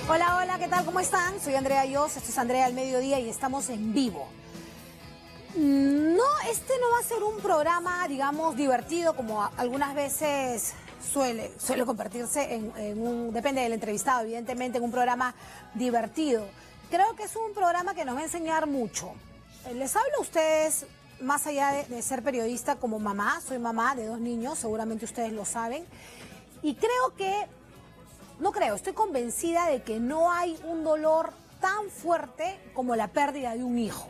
Hola, hola, ¿qué tal? ¿Cómo están? Soy Andrea Yos, esto es Andrea al Mediodía y estamos en vivo. No, este no va a ser un programa, digamos, divertido, como algunas veces suele convertirse en un, depende del entrevistado, evidentemente, en un programa divertido. Creo que es un programa que nos va a enseñar mucho. Les hablo a ustedes, más allá de ser periodista, como mamá. Soy mamá de 2 niños, seguramente ustedes lo saben. Y estoy convencida de que no hay un dolor tan fuerte como la pérdida de un hijo.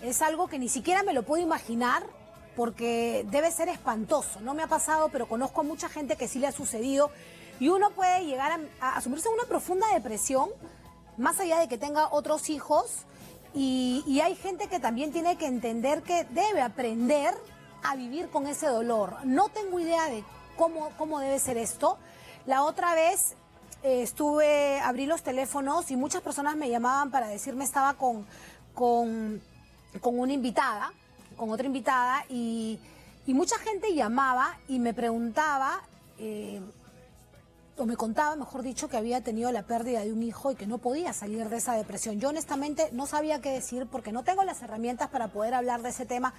Es algo que ni siquiera me lo puedo imaginar porque debe ser espantoso. No me ha pasado, pero conozco a mucha gente que sí le ha sucedido y uno puede llegar a sumirse en una profunda depresión, más allá de que tenga otros hijos, y hay gente que también tiene que entender que debe aprender a vivir con ese dolor. No tengo idea de cómo debe ser esto. La otra vez abrí los teléfonos y muchas personas me llamaban para decirme estaba con una invitada, con otra invitada, y mucha gente llamaba y me preguntaba, o me contaba, mejor dicho, que había tenido la pérdida de un hijo y que no podía salir de esa depresión. Yo honestamente no sabía qué decir porque no tengo las herramientas para poder hablar de ese tema,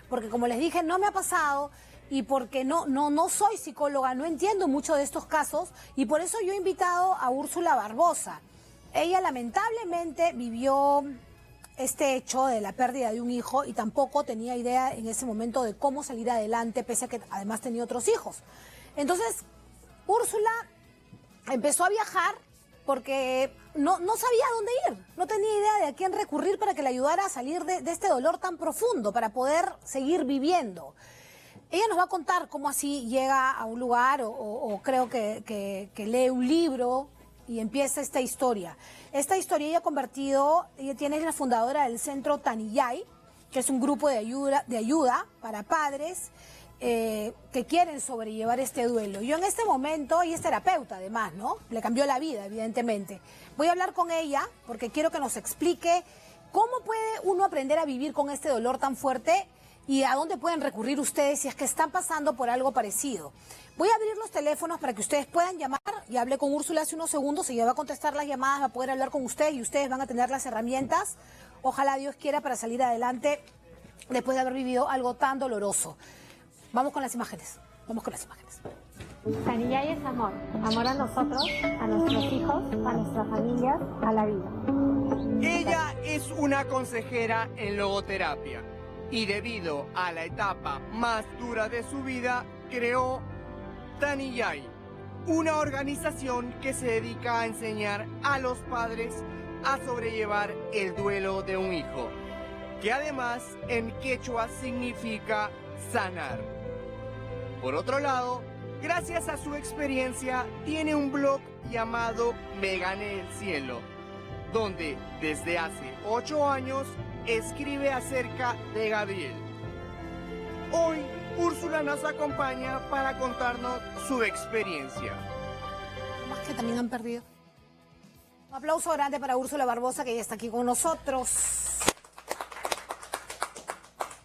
porque como les dije, no me ha pasado y porque no soy psicóloga, no entiendo mucho de estos casos, y por eso yo he invitado a Úrsula Barbosa. Ella lamentablemente vivió este hecho de la pérdida de un hijo y tampoco tenía idea en ese momento de cómo salir adelante, pese a que además tenía otros hijos. Entonces, Úrsula empezó a viajar porque no sabía a dónde ir, no tenía idea de a quién recurrir para que le ayudara a salir de este dolor tan profundo, para poder seguir viviendo. Ella nos va a contar cómo así llega a un lugar o creo que lee un libro y empieza esta historia. Esta historia ella es la fundadora del Centro Tanillay, que es un grupo de ayuda para padres que quieren sobrellevar este duelo. Yo en este momento, ella es terapeuta además, ¿no? Le cambió la vida, evidentemente. Voy a hablar con ella porque quiero que nos explique cómo puede uno aprender a vivir con este dolor tan fuerte y a dónde pueden recurrir ustedes si es que están pasando por algo parecido. Voy a abrir los teléfonos para que ustedes puedan llamar. Y hablé con Úrsula hace unos segundos, ella va a contestar las llamadas, va a poder hablar con ustedes y ustedes van a tener las herramientas, ojalá Dios quiera, para salir adelante después de haber vivido algo tan doloroso. Vamos con las imágenes, Tanillay es amor, amor a nosotros, a nuestros hijos, a nuestras familias, a la vida. Ella es una consejera en logoterapia y debido a la etapa más dura de su vida, creó Tanillay, una organización que se dedica a enseñar a los padres a sobrellevar el duelo de un hijo, que además en quechua significa sanar. Por otro lado, gracias a su experiencia, tiene un blog llamado Me Gané el Cielo, donde desde hace 8 años escribe acerca de Gabriel. Hoy, Úrsula nos acompaña para contarnos su experiencia. Más que también han perdido. Un aplauso grande para Úrsula Barbosa, que ya está aquí con nosotros.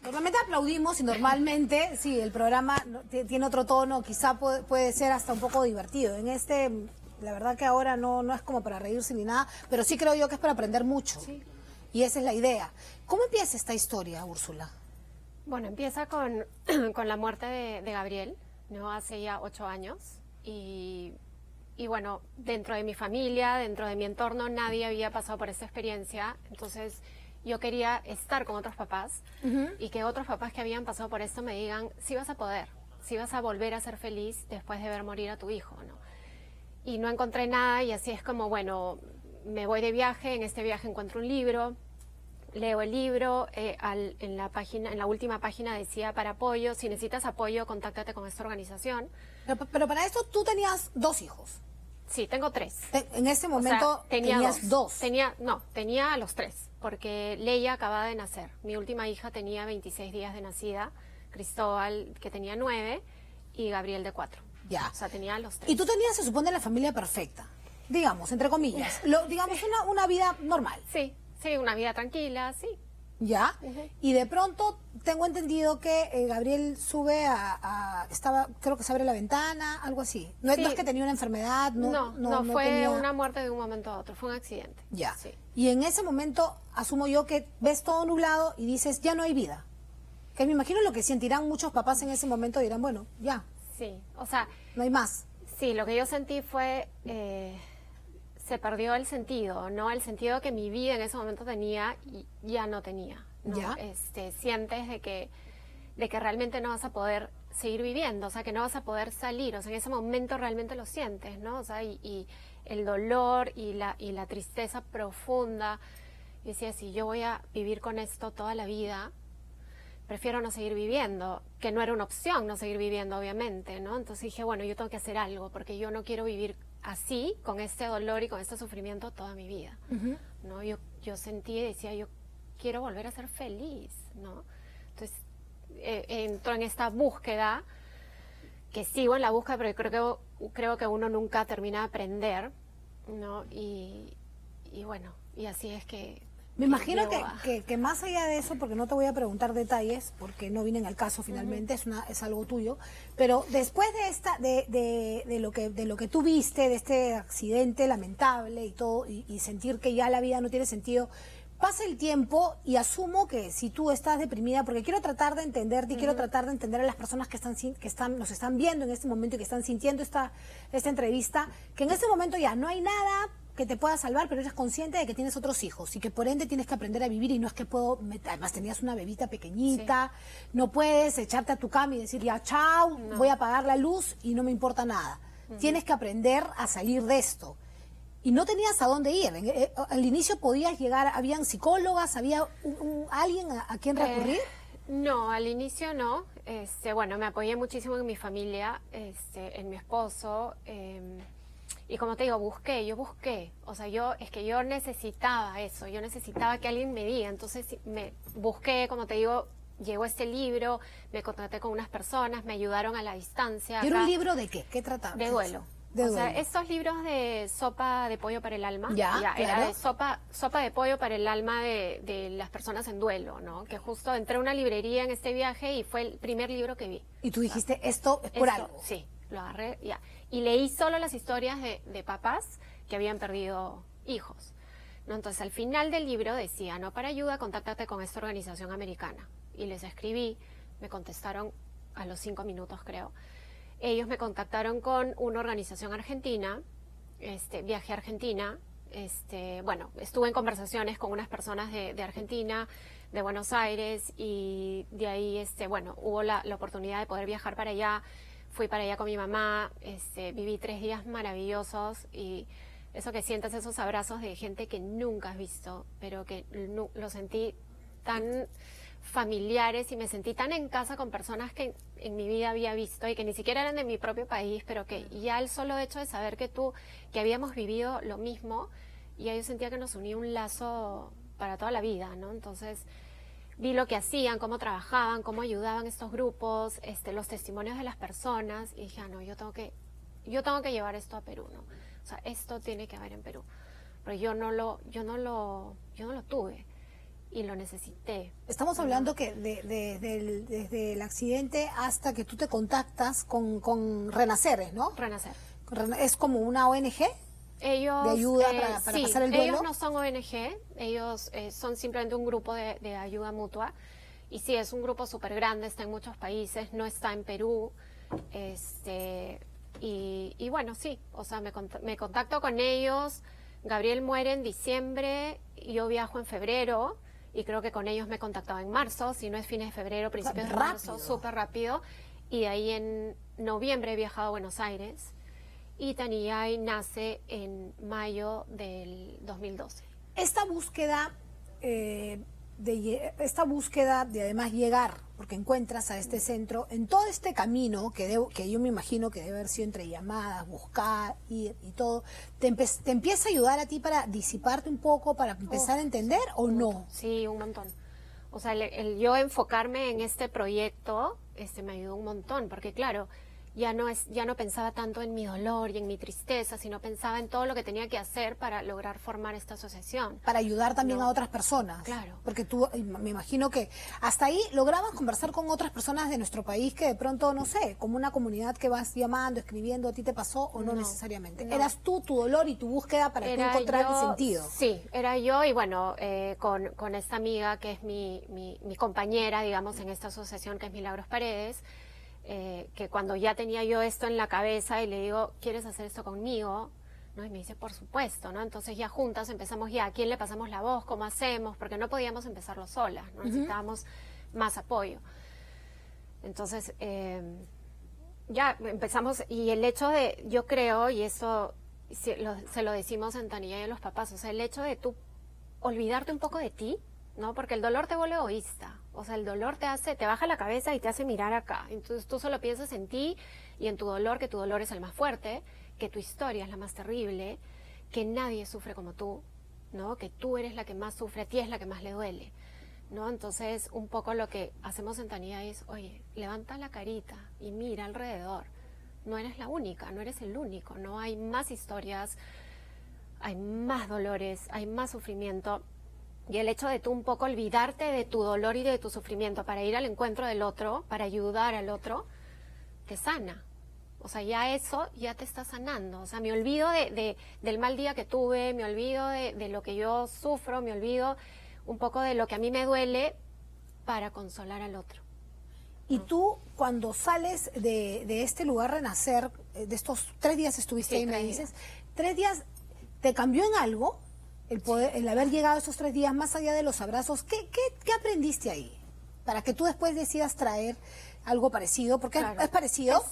Normalmente aplaudimos y normalmente, sí, el programa tiene otro tono, quizá puede ser hasta un poco divertido. En este, la verdad que ahora no es como para reírse ni nada, pero sí creo yo que es para aprender mucho. Sí. Y esa es la idea. ¿Cómo empieza esta historia, Úrsula? Bueno, empieza con la muerte de Gabriel, ¿no? Hace ya 8 años. Y bueno, dentro de mi familia, dentro de mi entorno, nadie había pasado por esta experiencia. Entonces, yo quería estar con otros papás y que otros papás que habían pasado por esto me digan, sí vas a poder, sí vas a volver a ser feliz después de ver morir a tu hijo, ¿no? Y no encontré nada y así es como, bueno, me voy de viaje, en este viaje encuentro un libro, leo el libro, en la última página decía para apoyo, si necesitas apoyo, contáctate con esta organización. Pero para esto tú tenías 2 hijos. Sí, tengo 3. En ese momento, o sea, tenías 2. Tenía a los 3, porque Leia acababa de nacer. Mi última hija tenía 26 días de nacida, Cristóbal, que tenía 9, y Gabriel de 4. Ya. O sea, tenía a los 3. Y tú tenías, se supone, la familia perfecta, digamos, entre comillas. Digamos, una vida normal. Sí, una vida tranquila, sí. ¿Ya? Y de pronto tengo entendido que Gabriel sube creo que se abre la ventana, algo así. No, Sí. no es que tenía una enfermedad, No, fue tenía... una muerte de un momento a otro, fue un accidente. Ya. Sí. Y en ese momento asumo yo que ves todo nublado y dices, ya no hay vida. Que me imagino lo que sentirán muchos papás en ese momento, dirán, bueno, ya, Sí, o sea, no hay más. sí, lo que yo sentí fue, se perdió el sentido, ¿no? El sentido que mi vida en ese momento tenía y ya no tenía, ¿no? Ya. Sientes de que realmente no vas a poder seguir viviendo, o sea, que no vas a poder salir, o sea, en ese momento realmente lo sientes, ¿no? O sea, y el dolor y la tristeza profunda. Y decía, si yo voy a vivir con esto toda la vida, prefiero no seguir viviendo, que no era una opción no seguir viviendo, obviamente, ¿no? Entonces dije, bueno, yo tengo que hacer algo, porque yo no quiero vivir así, con este dolor y con este sufrimiento toda mi vida, ¿no? Yo sentí y decía, yo quiero volver a ser feliz, ¿no? Entonces, entro en esta búsqueda, que sigo en la búsqueda, pero creo que uno nunca termina de aprender, ¿no? Y bueno, y así es que... Me imagino llego a- que más allá de eso, porque no te voy a preguntar detalles, porque no vienen al caso finalmente, es algo tuyo, pero después de lo que tú viste, de este accidente lamentable y todo, y sentir que ya la vida no tiene sentido, pasa el tiempo y asumo que si tú estás deprimida, porque quiero tratar de entenderte y quiero tratar de entender a las personas que nos están viendo en este momento y que están sintiendo esta entrevista, que en este momento ya no hay nada que te pueda salvar, pero eres consciente de que tienes otros hijos y que por ende tienes que aprender a vivir y no es que además tenías una bebita pequeñita, no puedes echarte a tu cama y decir ya chao, voy a apagar la luz y no me importa nada. Tienes que aprender a salir de esto. Y no tenías a dónde ir. Al inicio podías llegar, habían psicólogas, había alguien a quien recurrir. No, al inicio no. Bueno, me apoyé muchísimo en mi familia, en mi esposo. Y como te digo, yo busqué. O sea, yo necesitaba eso, yo necesitaba que alguien me diga. Entonces me busqué, como te digo, llegó este libro, me contacté con unas personas, me ayudaron a la distancia. ¿Y era un acá. libro de qué? ¿Qué trataba? De duelo. De O sea, duelo. estos libros de sopa de pollo para el alma, Ya, era claro. de sopa de pollo para el alma de las personas en duelo, ¿no? Que justo entré a una librería en este viaje y fue el primer libro que vi. Y tú dijiste, esto es por Esto, algo. Sí, lo agarré, ya. Y leí solo las historias de papás que habían perdido hijos, ¿no? Entonces, al final del libro decía, no, para ayuda, contáctate con esta organización americana. Y les escribí, me contestaron a los 5 minutos, creo. Ellos me contactaron con una organización argentina, viajé a Argentina, bueno, estuve en conversaciones con unas personas de Argentina, de Buenos Aires, y de ahí, bueno, hubo la oportunidad de poder viajar para allá. Fui para allá con mi mamá, viví 3 días maravillosos y eso que sientes, esos abrazos de gente que nunca has visto, pero que lo sentí tan familiares y me sentí tan en casa con personas que en mi vida había visto y que ni siquiera eran de mi propio país, pero que ya el solo hecho de saber que habíamos vivido lo mismo, ya yo sentía que nos unía un lazo para toda la vida, ¿no? Entonces vi lo que hacían, cómo trabajaban, cómo ayudaban estos grupos, los testimonios de las personas y dije, no, yo tengo que llevar esto a Perú, ¿no? O sea, esto tiene que haber en Perú. Pero yo no lo tuve y lo necesité. Estamos hablando que desde el accidente hasta que tú te contactas con Renaceres, ¿no? Renacer. Es como una ONG Ellos, de ayuda para sí, pasar el duelo. ellos no son ONG, ellos son simplemente un grupo de ayuda mutua. Y sí, es un grupo súper grande, está en muchos países, no está en Perú. Y bueno, sí, o sea, me contacto con ellos. Gabriel muere en diciembre, yo viajo en febrero y creo que con ellos me he contactado en marzo, si no es fines de febrero, principios de marzo, rápido. súper rápido. Y de ahí en noviembre he viajado a Buenos Aires y Taniyay nace en mayo del 2012. Esta búsqueda de además llegar, porque encuentras a este centro, en todo este camino que yo me imagino que debe haber sido entre llamadas, buscar, ir y todo, ¿te empieza a ayudar a ti para disiparte un poco, para empezar a entender o no? Sí, un montón. O sea, el yo enfocarme en este proyecto me ayudó un montón, porque claro, ya no pensaba tanto en mi dolor y en mi tristeza, sino pensaba en todo lo que tenía que hacer para lograr formar esta asociación. Para ayudar también No. a otras personas. Claro. Porque tú, me imagino que hasta ahí lograbas conversar con otras personas de nuestro país que de pronto, no sé, como una comunidad que vas llamando, escribiendo, ¿a ti te pasó o no, No, necesariamente? no. Eras tú, tu dolor y tu búsqueda para tú encontrar el sentido. Sí, era yo y bueno, con esta amiga que es mi compañera, digamos, en esta asociación que es Milagros Paredes, que cuando ya tenía yo esto en la cabeza y le digo, ¿quieres hacer esto conmigo? ¿No? Y me dice, por supuesto, ¿no? Entonces ya juntas empezamos ¿a quién le pasamos la voz? ¿Cómo hacemos? Porque no podíamos empezarlo solas, ¿no? Necesitábamos más apoyo. Entonces, ya empezamos, y el hecho de, yo creo, y eso se lo decimos en Tanilla y a los papás, o sea, el hecho de tú olvidarte un poco de ti, ¿no? Porque el dolor te vuelve egoísta. O sea, el dolor te baja la cabeza y te hace mirar acá. Entonces tú solo piensas en ti y en tu dolor, que tu dolor es el más fuerte, que tu historia es la más terrible, que nadie sufre como tú, ¿no? Que tú eres la que más sufre, a ti es la que más le duele, ¿no? Entonces, un poco lo que hacemos en Tanía es, oye, levanta la carita y mira alrededor. No eres la única, no eres el único, ¿no? Hay más historias, hay más dolores, hay más sufrimiento. Y el hecho de tú un poco olvidarte de tu dolor y de tu sufrimiento para ir al encuentro del otro, para ayudar al otro, te sana. O sea, ya eso ya te está sanando. O sea, me olvido del mal día que tuve, me olvido de lo que yo sufro, me olvido un poco de lo que a mí me duele para consolar al otro. Y tú, cuando sales de este lugar Renacer, de estos 3 días estuviste Sí, ahí, me 3 dices, 3 días, ¿te cambió en algo el haber llegado esos 3 días, más allá de los abrazos? ¿Qué aprendiste ahí? Para que tú después decidas traer algo parecido, porque Claro. es parecido.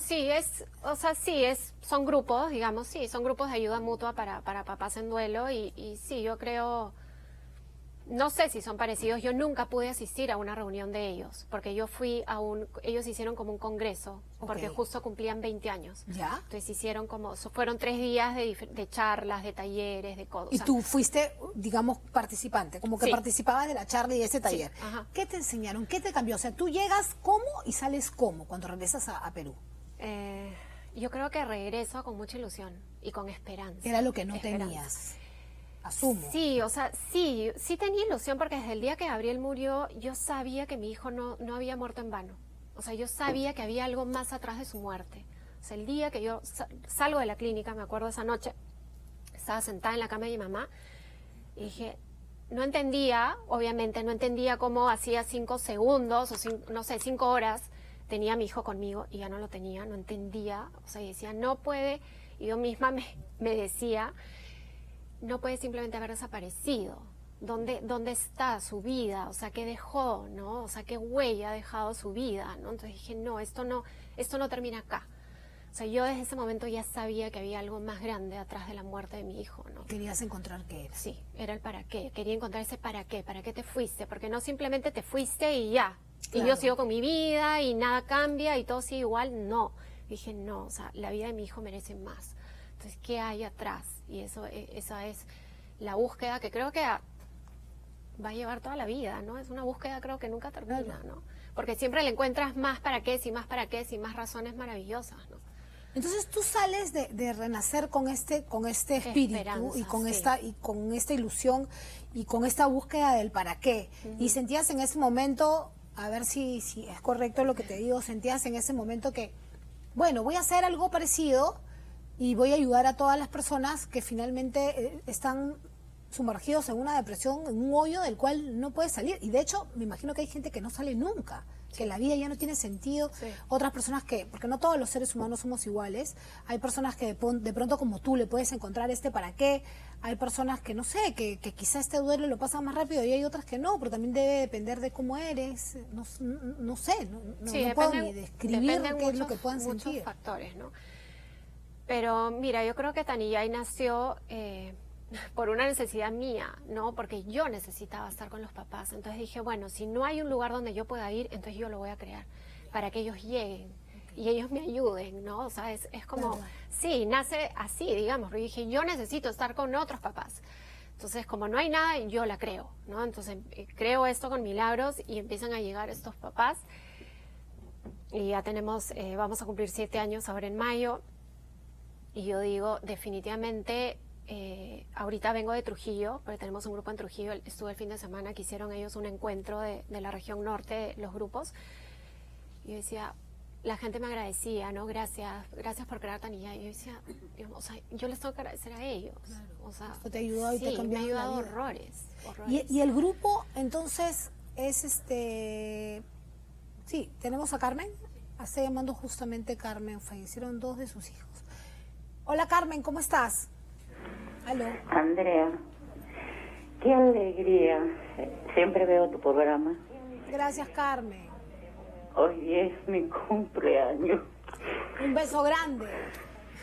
Son grupos, digamos, sí, son grupos de ayuda mutua para papás en duelo y sí, yo creo, no sé si son parecidos, yo nunca pude asistir a una reunión de ellos, porque yo fui ellos hicieron como un congreso, porque Ok. justo cumplían 20 años. Ya. Entonces fueron 3 días de charlas, de talleres, de cosas. Y tú fuiste, digamos, participante, como que Sí. participabas de la charla y de ese taller. ajá. ¿Qué te enseñaron? ¿Qué te cambió? O sea, tú llegas cómo y sales cómo cuando regresas a Perú. Yo creo que regreso con mucha ilusión y con esperanza. Era lo que no Esperanza. tenías. Asumo. Sí, o sea, sí tenía ilusión porque desde el día que Gabriel murió, yo sabía que mi hijo no había muerto en vano. O sea, yo sabía que había algo más atrás de su muerte. O sea, el día que yo salgo de la clínica, me acuerdo esa noche, estaba sentada en la cama de mi mamá y dije, no entendía, obviamente, no entendía cómo hacía 5 segundos o 5 horas tenía a mi hijo conmigo y ya no lo tenía, no entendía. O sea, y decía, no puede, y yo misma me decía, no puede simplemente haber desaparecido. ¿Dónde está su vida? O sea, ¿qué dejó? ¿No? O sea, ¿qué huella ha dejado su vida? ¿No? Entonces dije, no, esto no termina acá. O sea, yo desde ese momento ya sabía que había algo más grande atrás de la muerte de mi hijo, ¿no? Querías encontrar qué era. Sí, era el para qué. Quería encontrar ese para qué te fuiste, porque no simplemente te fuiste y ya. Claro. Y yo sigo con mi vida y nada cambia y todo sigue igual. No. Dije, no, o sea, la vida de mi hijo merece más. Entonces, ¿qué hay atrás? Y esa es la búsqueda que creo que va a llevar toda la vida, ¿no? Es una búsqueda creo que nunca termina, Claro. ¿no? Porque siempre le encuentras más para qué, y más para qué, y más razones maravillosas, ¿no? Entonces tú sales de Renacer con este espíritu Esperanza, y sí. con esta ilusión y con esta búsqueda del para qué. Y sentías en ese momento, a ver si es correcto lo que te digo, sentías en ese momento que, bueno, voy a hacer algo parecido y voy a ayudar a todas las personas que finalmente están sumergidos en una depresión, en un hoyo del cual no puedes salir. Y de hecho, me imagino que hay gente que no sale nunca, que la vida ya no tiene sentido. Sí. Otras personas porque no todos los seres humanos somos iguales. Hay personas que de pronto como tú le puedes encontrar este para qué. Hay personas que no sé, que quizá este duelo lo pasan más rápido y hay otras que no, pero también debe depender de cómo eres. No sé, no Sí, puedo dependen- ni describir dependen qué es lo que puedan muchos sentir. factores, ¿no? Pero mira, yo creo que Tanillay nació por una necesidad mía, ¿no? Porque yo necesitaba estar con los papás. Entonces dije, bueno, si no hay un lugar donde yo pueda ir, entonces yo lo voy a crear para que ellos lleguen y ellos me ayuden, ¿no? O sea, es como, Verdad. sí, nace así, digamos. Pero yo dije, yo necesito estar con otros papás. Entonces, como no hay nada, yo la creo, ¿no? Entonces, creo esto con Milagros y empiezan a llegar estos papás. Y ya tenemos, vamos a cumplir 7 años ahora en mayo. Y yo digo, definitivamente, ahorita vengo de Trujillo, porque tenemos un grupo en Trujillo. Estuve el fin de semana que hicieron ellos un encuentro de la región norte, los grupos. Y yo decía, la gente me agradecía, ¿no? Gracias por crear Tani Yay. Y yo decía, o sea, yo les tengo que agradecer a ellos. Claro. O sea, esto te ayudó y sí, te cambió me ha ayudado la vida. horrores. Y el grupo, entonces, es sí, tenemos a Carmen. Está llamando justamente Carmen. Fallecieron 2 de sus hijos. Hola, Carmen, ¿cómo estás? Aló. Andrea, qué alegría. Siempre veo tu programa. Gracias, Carmen. Hoy es mi cumpleaños. Un beso grande.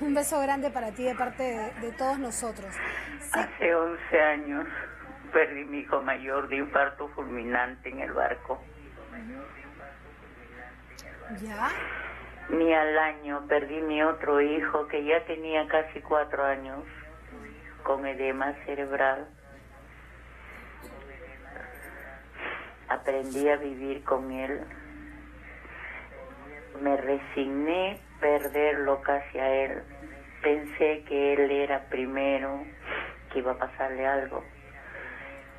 Un beso grande para ti de parte de todos nosotros. Hace 11 años perdí mi hijo mayor de infarto fulminante en el barco. ¿Ya? Ni al año perdí mi otro hijo que ya tenía casi 4 años con edema cerebral. Aprendí a vivir con él. Me resigné perderlo casi a él. Pensé que él era primero, que iba a pasarle algo.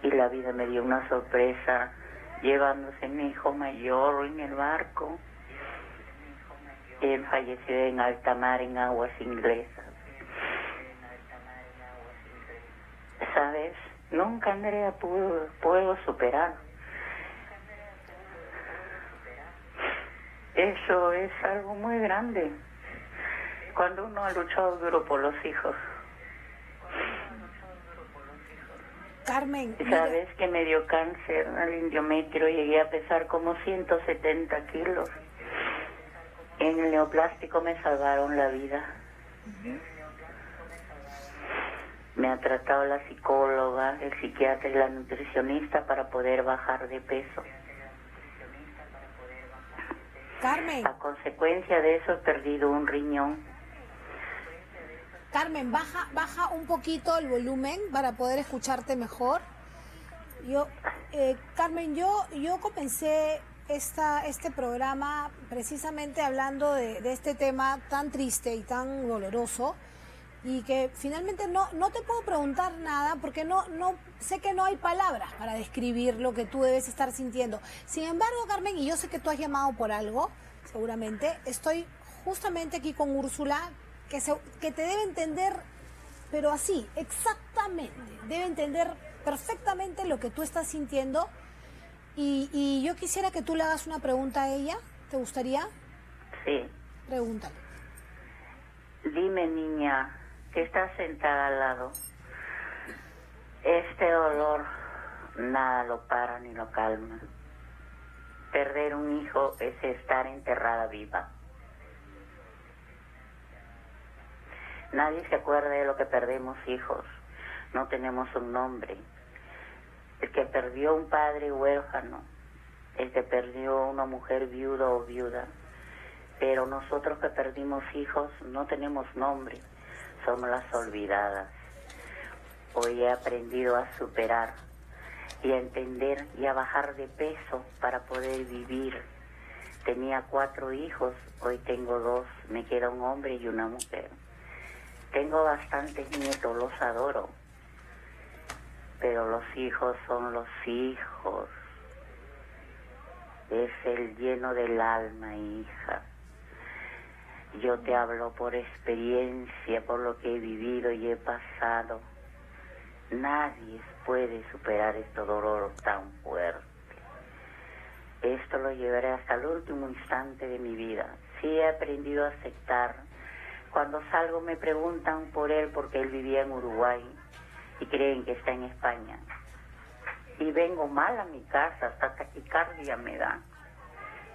Y la vida me dio una sorpresa, llevándose mi hijo mayor en el barco. Él falleció en alta mar, en aguas inglesas. ¿Sabes? Nunca, Andrea, puedo superar. Eso es algo muy grande. Cuando uno ha luchado duro por los hijos. Carmen. ¿Sabes que me dio cáncer al endometrio? Llegué a pesar como 170 kilos. En el neoplástico me salvaron la vida. Me ha tratado la psicóloga, el psiquiatra y la nutricionista para poder bajar de peso. Carmen. A consecuencia de eso he perdido un riñón. Carmen, baja un poquito el volumen para poder escucharte mejor. Carmen, yo comencé este programa precisamente hablando de este tema tan triste y tan doloroso, y que finalmente no te puedo preguntar nada porque no sé que no hay palabras para describir lo que tú debes estar sintiendo. Sin embargo, Carmen, y yo sé que tú has llamado por algo, seguramente, estoy justamente aquí con Úrsula, que te debe entender, pero así, exactamente, debe entender perfectamente lo que tú estás sintiendo, y yo quisiera que tú le hagas una pregunta a ella. ¿Te gustaría? Sí. Pregúntale. Dime, niña, que estás sentada al lado. Este dolor nada lo para ni lo calma. Perder un hijo es estar enterrada viva. Nadie se acuerda de lo que perdemos hijos. No tenemos un nombre. El que perdió un padre huérfano, el que perdió una mujer viuda o viuda. Pero nosotros que perdimos hijos no tenemos nombre. Somos las olvidadas. Hoy he aprendido a superar y a entender y a bajar de peso para poder vivir. Tenía 4 hijos, hoy tengo 2. Me queda un hombre y una mujer. Tengo bastantes nietos, los adoro. Pero los hijos son los hijos. Es el lleno del alma, hija. Yo te hablo por experiencia, por lo que he vivido y he pasado. Nadie puede superar este dolor tan fuerte. Esto lo llevaré hasta el último instante de mi vida. Sí he aprendido a aceptar. Cuando salgo me preguntan por él porque él vivía en Uruguay y creen que está en España. Y vengo mal a mi casa, hasta taquicardia me da.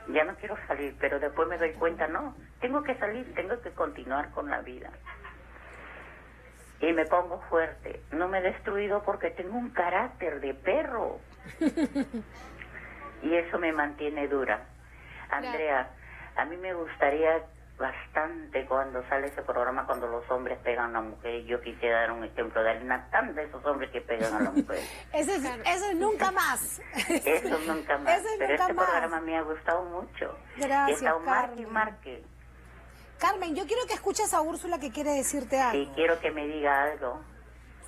Ya no quiero salir, pero después me doy cuenta, no, tengo que salir, tengo que continuar con la vida. Y me pongo fuerte. No me he destruido porque tengo un carácter de perro. Y eso me mantiene dura. Andrea, a mí me gustaría bastante cuando sale ese programa, cuando los hombres pegan a la mujer. Yo quisiera dar un ejemplo de una tan de esos hombres que pegan a la mujer. Eso es nunca más. Eso nunca más. Eso es Pero nunca este más. programa me ha gustado mucho. Gracias, Y he estado marque y Carmen. marque. Carmen, yo quiero que escuches a Úrsula que quiere decirte algo. Y quiero que me diga algo.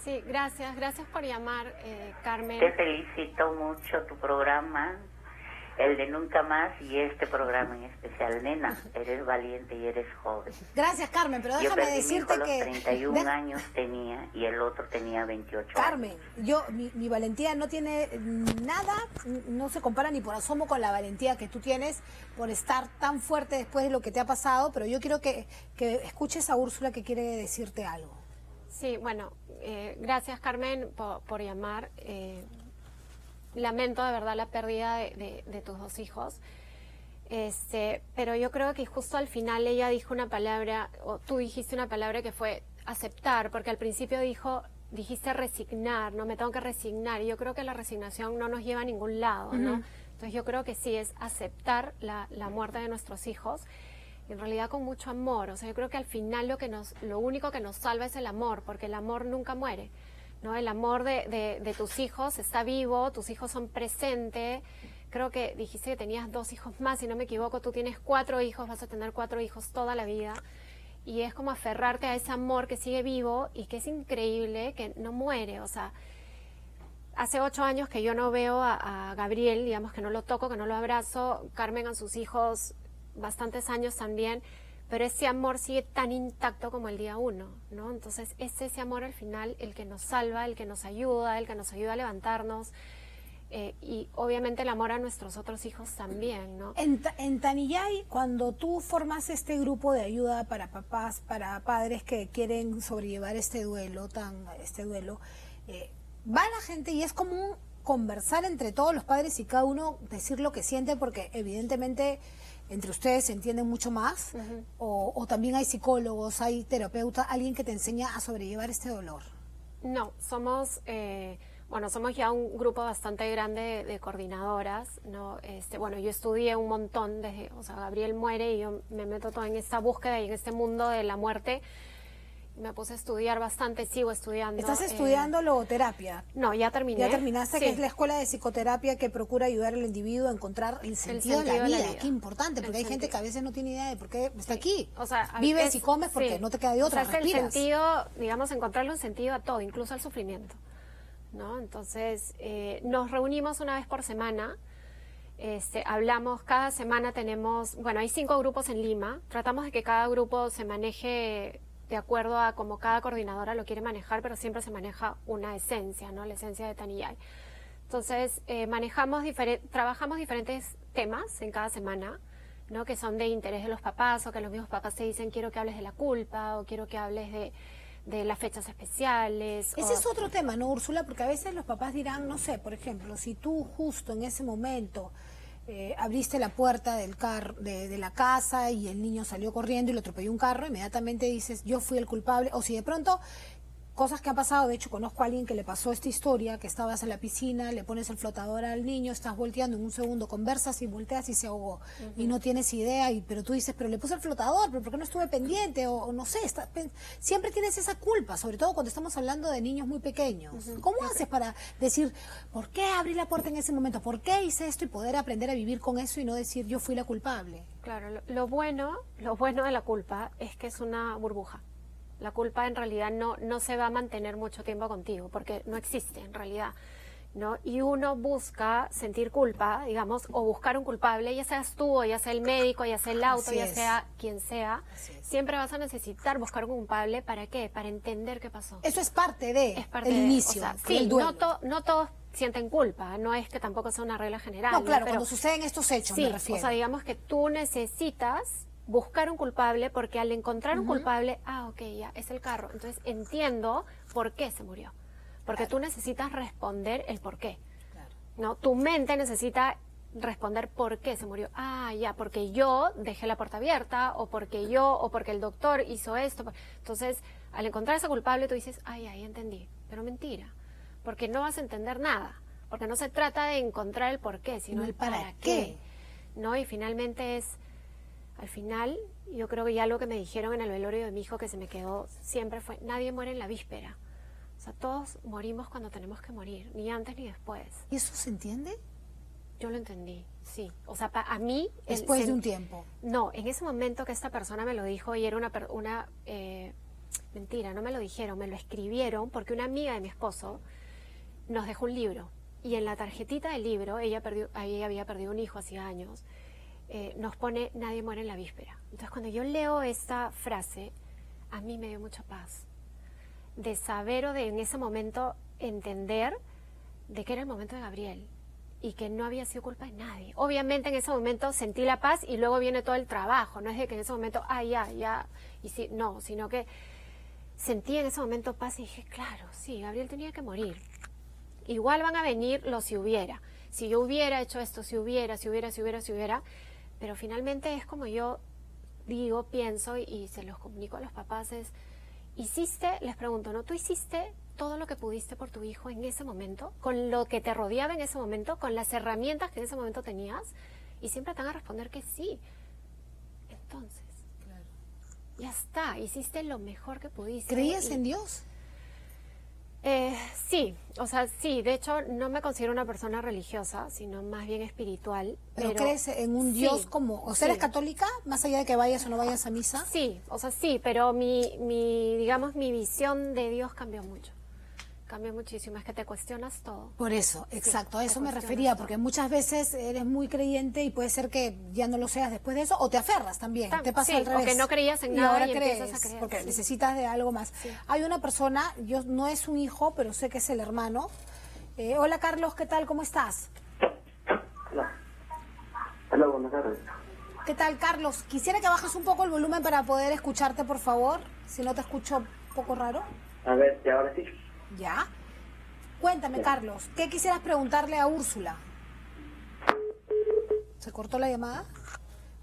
Sí, gracias por llamar, Carmen. Te felicito mucho tu programa, el de Nunca Más y este programa en especial. Nena, eres valiente y eres joven. Gracias, Carmen, pero Yo déjame perdí mi hijo decirte a los que... 31 años tenía y el otro tenía 28 Carmen, años. mi valentía no tiene nada, no se compara ni por asomo con la valentía que tú tienes por estar tan fuerte después de lo que te ha pasado, pero yo quiero que escuches a Úrsula que quiere decirte algo. Sí, bueno, gracias Carmen por llamar. Lamento de verdad la pérdida de tus dos hijos. Pero yo creo que justo al final ella dijo una palabra, o tú dijiste una palabra que fue aceptar, porque al principio dijiste resignar, no me tengo que resignar, y yo creo que la resignación no nos lleva a ningún lado, ¿no? Entonces yo creo que sí es aceptar la muerte de nuestros hijos, en realidad con mucho amor. O sea, yo creo que al final lo único que nos salva es el amor, porque el amor nunca muere, ¿no? El amor de tus hijos está vivo, tus hijos son presentes. Creo que dijiste que tenías 2 hijos más, si no me equivoco, tú tienes 4 hijos, vas a tener 4 hijos toda la vida. Y es como aferrarte a ese amor que sigue vivo y que es increíble, que no muere. O sea, hace 8 años que yo no veo a Gabriel, digamos que no lo toco, que no lo abrazo. Carmen a sus hijos bastantes años también, pero ese amor sigue tan intacto como el día 1, ¿no? Entonces es ese amor al final el que nos salva, el que nos ayuda, el que nos ayuda a levantarnos, y obviamente el amor a nuestros otros hijos también, ¿no? En Tanillay, cuando tú formas este grupo de ayuda para papás, para padres que quieren sobrellevar este duelo, va la gente y es común conversar entre todos los padres y cada uno decir lo que siente, porque evidentemente entre ustedes se entienden mucho más, o también hay psicólogos, hay terapeutas, alguien que te enseña a sobrellevar este dolor. No, somos ya un grupo bastante grande de coordinadoras, ¿no? Bueno, yo estudié un montón Gabriel muere y yo me meto toda en esta búsqueda y en este mundo de la muerte. Me puse a estudiar bastante, sigo estudiando. ¿Estás estudiando logoterapia? No, ya terminé. ¿Ya terminaste? Sí. Que es la escuela de psicoterapia que procura ayudar al individuo a encontrar el sentido de la vida. Qué importante, porque hay gente que a veces no tiene idea de por qué está aquí. O sea, vives y comes porque no te queda de otra, o sea, es respiras. el sentido, digamos, encontrarle un sentido a todo, incluso al sufrimiento, ¿no? Entonces, nos reunimos una vez por semana. Hablamos, cada semana hay 5 grupos en Lima. Tratamos de que cada grupo se maneje de acuerdo a como cada coordinadora lo quiere manejar, pero siempre se maneja una esencia, ¿no? La esencia de Tanillay. Entonces, trabajamos diferentes temas en cada semana, ¿no? Que son de interés de los papás, o que los mismos papás te dicen, quiero que hables de la culpa, o quiero que hables de las fechas especiales. Ese es otro tema, ¿no, Úrsula? Porque a veces los papás dirán, no sé, por ejemplo, si tú justo en ese momento abriste la puerta del de la casa y el niño salió corriendo y lo atropelló un carro, inmediatamente dices, yo fui el culpable. O si de pronto, cosas que han pasado, de hecho conozco a alguien que le pasó esta historia, que estabas en la piscina, le pones el flotador al niño, estás volteando, en un segundo conversas y volteas y se ahogó. Y no tienes idea, pero tú dices, pero le puse el flotador, pero ¿por qué no estuve pendiente? O no sé, siempre tienes esa culpa, sobre todo cuando estamos hablando de niños muy pequeños. ¿Cómo haces para decir, ¿por qué abrí la puerta en ese momento? ¿Por qué hice esto? Y poder aprender a vivir con eso y no decir, yo fui la culpable. Claro, lo bueno de la culpa es que es una burbuja. La culpa en realidad no se va a mantener mucho tiempo contigo, porque no existe en realidad, ¿no? Y uno busca sentir culpa, digamos, o buscar un culpable, ya seas tú, o ya sea el médico, ya sea el auto, ya sea quien sea. Siempre vas a necesitar buscar un culpable. ¿Para qué? Para entender qué pasó. Eso es parte del inicio, o sea, del sí, duelo. no todos sienten culpa, no es que tampoco sea una regla general. No, claro, pero cuando suceden estos hechos, sí, me refiero. o sea, digamos que tú necesitas buscar un culpable, porque al encontrar un culpable, ok, ya, es el carro. Entonces entiendo por qué se murió. Porque tú necesitas responder el por qué. ¿No? Tu mente necesita responder por qué se murió. Ya, porque yo dejé la puerta abierta, o porque el doctor hizo esto. Entonces, al encontrar ese culpable, tú dices, ya entendí. Pero mentira, porque no vas a entender nada. Porque no se trata de encontrar el por qué, sino el para qué. ¿No? Y finalmente es Al final, yo creo que ya algo que me dijeron en el velorio de mi hijo que se me quedó siempre fue, nadie muere en la víspera. O sea, todos morimos cuando tenemos que morir, ni antes ni después. ¿Y eso se entiende? Yo lo entendí, sí. O sea, a mí... Después de un tiempo. No, en ese momento que esta persona me lo dijo y era una mentira, no me lo dijeron, me lo escribieron porque una amiga de mi esposo nos dejó un libro y en la tarjetita del libro, ella había perdido un hijo hacía años, nos pone nadie muere en la víspera. Entonces cuando yo leo esta frase, a mí me dio mucha paz de saber o de en ese momento entender de que era el momento de Gabriel y que no había sido culpa de nadie. Obviamente en ese momento sentí la paz y luego viene todo el trabajo, no es de que en ese momento, ya, y sí, no, sino que sentí en ese momento paz y dije, claro, sí, Gabriel tenía que morir. Igual van a venir los si hubiera. Si yo hubiera hecho esto, si hubiera, pero finalmente es como yo digo, pienso y se los comunico a los papás es, ¿hiciste? Les pregunto, ¿no? ¿Tú hiciste todo lo que pudiste por tu hijo en ese momento? ¿Con lo que te rodeaba en ese momento? ¿Con las herramientas que en ese momento tenías? Y siempre te van a responder que sí. Entonces, claro, ya está, hiciste lo mejor que pudiste. ¿Creías en Dios? Sí, o sea, sí, de hecho no me considero una persona religiosa, sino más bien espiritual. ¿Pero crees en un Dios sí, como, o sea, eres católica, más allá de que vayas o no vayas a misa? Sí, o sea, sí, pero digamos, mi visión de Dios cambió mucho. Cambió muchísimo, es que te cuestionas todo. Por eso, exacto, a te eso me cuestionas refería, todo. porque muchas veces eres muy creyente y puede ser que ya no lo seas después de eso, o te aferras también, te pasa Sí, al revés. o que no creías en y nada ahora y crees, empiezas a creer. porque Sí. necesitas de algo más. Sí. Hay una persona, no es un hijo, pero sé que es el hermano. Hola Carlos, ¿qué tal? ¿Cómo estás? Hola, buenas tardes. ¿Qué tal, Carlos? Quisiera que bajes un poco el volumen para poder escucharte, por favor, si no te escucho un poco raro. A ver, ¿y ahora sí? ¿Ya? Cuéntame, Carlos, ¿qué quisieras preguntarle a Úrsula? ¿Se cortó la llamada?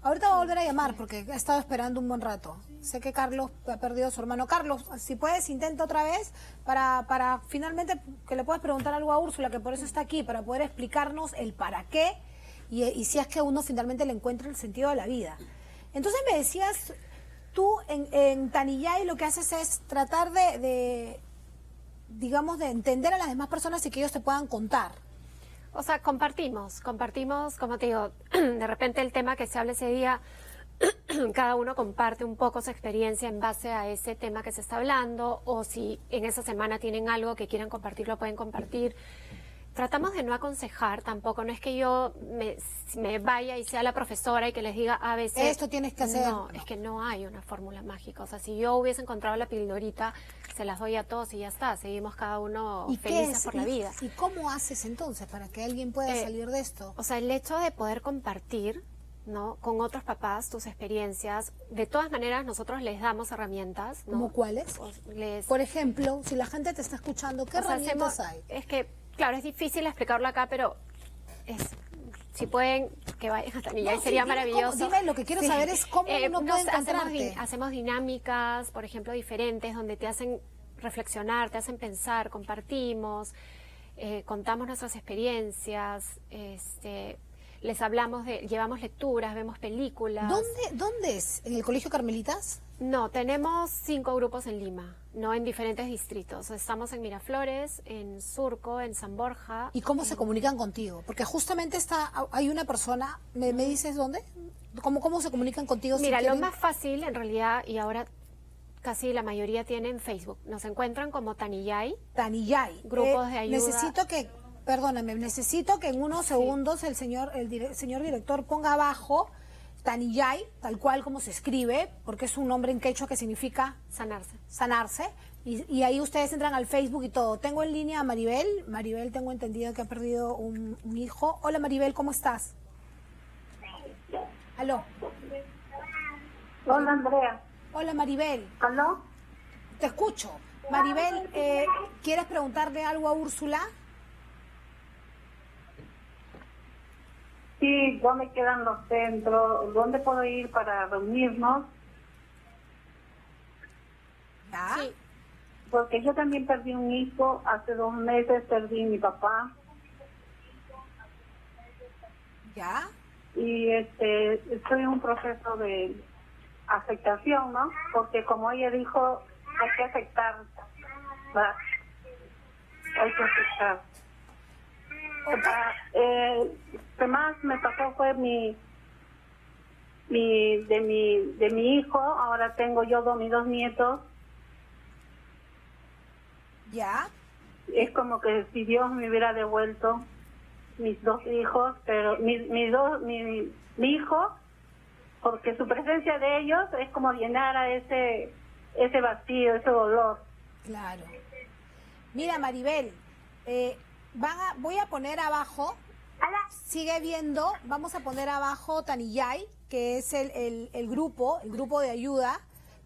Ahorita va a volver a llamar porque he estado esperando un buen rato. Sé que Carlos ha perdido a su hermano. Carlos, si puedes, intenta otra vez para finalmente que le puedas preguntar algo a Úrsula, que por eso está aquí, para poder explicarnos el para qué y si es que uno finalmente le encuentra el sentido de la vida. Entonces me decías, tú en Tanillay lo que haces es tratar digamos, de entender a las demás personas y que ellos te puedan contar. O sea, compartimos, como te digo, de repente el tema que se habla ese día, cada uno comparte un poco su experiencia en base a ese tema que se está hablando, o si en esa semana tienen algo que quieran compartir, lo pueden compartir. Tratamos de no aconsejar tampoco, no es que yo me vaya y sea la profesora y que les diga a veces... Esto tienes que hacer. No, es que no hay una fórmula mágica. O sea, si yo hubiese encontrado la pildorita, se las doy a todos y ya está. Seguimos cada uno felices por la vida. ¿Y cómo haces entonces para que alguien pueda salir de esto? O sea, el hecho de poder compartir, ¿no?, con otros papás tus experiencias, de todas maneras nosotros les damos herramientas, ¿no? ¿Cómo cuáles? Por ejemplo, si la gente te está escuchando, ¿qué herramientas hay? Es que, claro, es difícil explicarlo acá, pero si pueden, que vayan a Tanillay, sería maravilloso. Dime, lo que quiero saber es cómo uno puede encontrarte. Hacemos dinámicas, por ejemplo, diferentes, donde te hacen reflexionar, te hacen pensar, compartimos, contamos nuestras experiencias, les hablamos llevamos lecturas, vemos películas. ¿Dónde es? ¿En el Colegio Carmelitas? No, tenemos 5 grupos en Lima, no en diferentes distritos. Estamos en Miraflores, en Surco, en San Borja. ¿Y cómo se comunican contigo? Porque justamente hay una persona, ¿me dices dónde? ¿Cómo se comunican contigo? Mira, lo más fácil en realidad, y ahora casi la mayoría tienen Facebook, nos encuentran como Tanillay. Tanillay. Grupos de ayuda. Necesito que en unos segundos el señor director ponga abajo Tanillay, tal cual como se escribe, porque es un nombre en quechua que significa sanarse, y ahí ustedes entran al Facebook y todo. Tengo en línea a Maribel. Maribel, tengo entendido que ha perdido un hijo. Hola Maribel, ¿cómo estás? Aló. Hola Andrea. Hola Maribel. ¿Aló? Te escucho. Maribel, ¿quieres preguntarle algo a Úrsula? Sí, ¿dónde quedan los centros? ¿Dónde puedo ir para reunirnos? ¿Ya? Sí. Porque yo también perdí un hijo, hace 2 meses perdí mi papá. ¿Ya? y estoy en un proceso de aceptación, ¿no? Porque como ella dijo, hay que aceptar, ¿verdad? Hay que aceptar. Lo que más me pasó fue de mi hijo. Ahora tengo yo mis 2 nietos. ¿Ya? Es como que si Dios me hubiera devuelto mis 2 hijos, pero mi hijo, porque su presencia de ellos es como llenar a ese vacío, ese dolor. Claro. Mira, Maribel, voy a poner abajo, sigue viendo, vamos a poner abajo Tanillay, que es el grupo de ayuda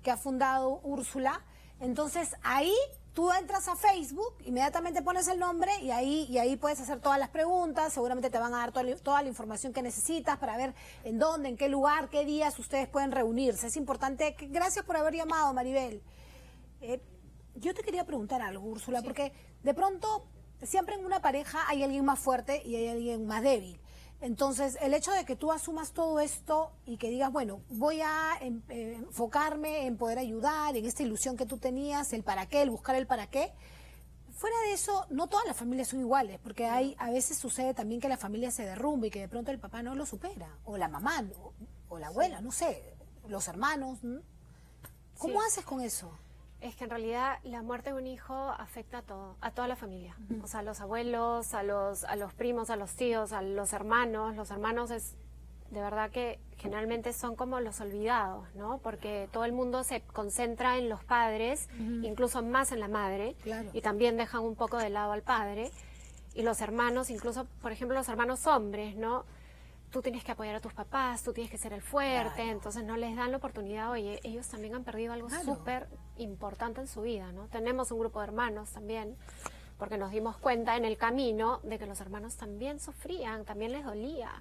que ha fundado Úrsula. Entonces ahí tú entras a Facebook, inmediatamente pones el nombre y ahí puedes hacer todas las preguntas, seguramente te van a dar toda la información que necesitas para ver en dónde, en qué lugar, qué días ustedes pueden reunirse. Es importante, gracias por haber llamado, Maribel. Yo te quería preguntar algo, Úrsula, sí, porque de pronto siempre en una pareja hay alguien más fuerte y hay alguien más débil. Entonces, el hecho de que tú asumas todo esto y que digas, bueno, voy a enfocarme en poder ayudar, en esta ilusión que tú tenías, el para qué, el buscar el para qué. Fuera de eso, no todas las familias son iguales, porque a veces sucede también que la familia se derrumba y que de pronto el papá no lo supera, o la mamá, o la abuela, no sé, los hermanos. ¿Cómo haces con eso? Es que en realidad la muerte de un hijo afecta a toda la familia. O sea, a los abuelos, a los primos, a los tíos, a los hermanos. Los hermanos es de verdad que generalmente son como los olvidados, ¿no? Porque todo el mundo se concentra en los padres, incluso más en la madre, claro, y también dejan un poco de lado al padre. Y los hermanos, incluso, por ejemplo, los hermanos hombres, ¿no? Tú tienes que apoyar a tus papás, tú tienes que ser el fuerte, claro, entonces no les dan la oportunidad. Oye, ellos también han perdido algo claro, súper importante en su vida, ¿no? Tenemos un grupo de hermanos también, porque nos dimos cuenta en el camino de que los hermanos también sufrían, también les dolía,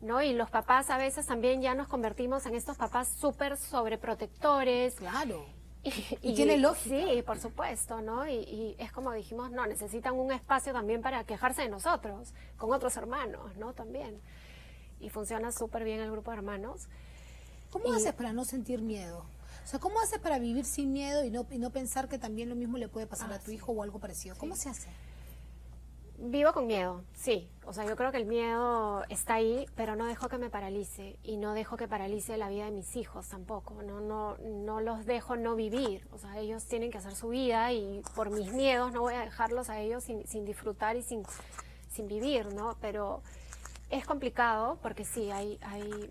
¿no? Y los papás a veces también ya nos convertimos en estos papás súper sobreprotectores. Claro. Y tiene lógica. Sí, por supuesto, ¿no? Y es como dijimos, no, necesitan un espacio también para quejarse de nosotros, con otros hermanos, ¿no? También. Y funciona súper bien el grupo de hermanos. ¿Cómo haces para no sentir miedo? O sea, ¿cómo haces para vivir sin miedo y no pensar que también lo mismo le puede pasar a tu hijo o algo parecido? ¿Cómo se hace? Vivo con miedo, sí. O sea, yo creo que el miedo está ahí, pero no dejo que me paralice. Y no dejo que paralice la vida de mis hijos tampoco. No los dejo no vivir. O sea, ellos tienen que hacer su vida y por mis miedos no voy a dejarlos a ellos sin disfrutar y sin vivir, ¿no? Pero es complicado porque sí, hay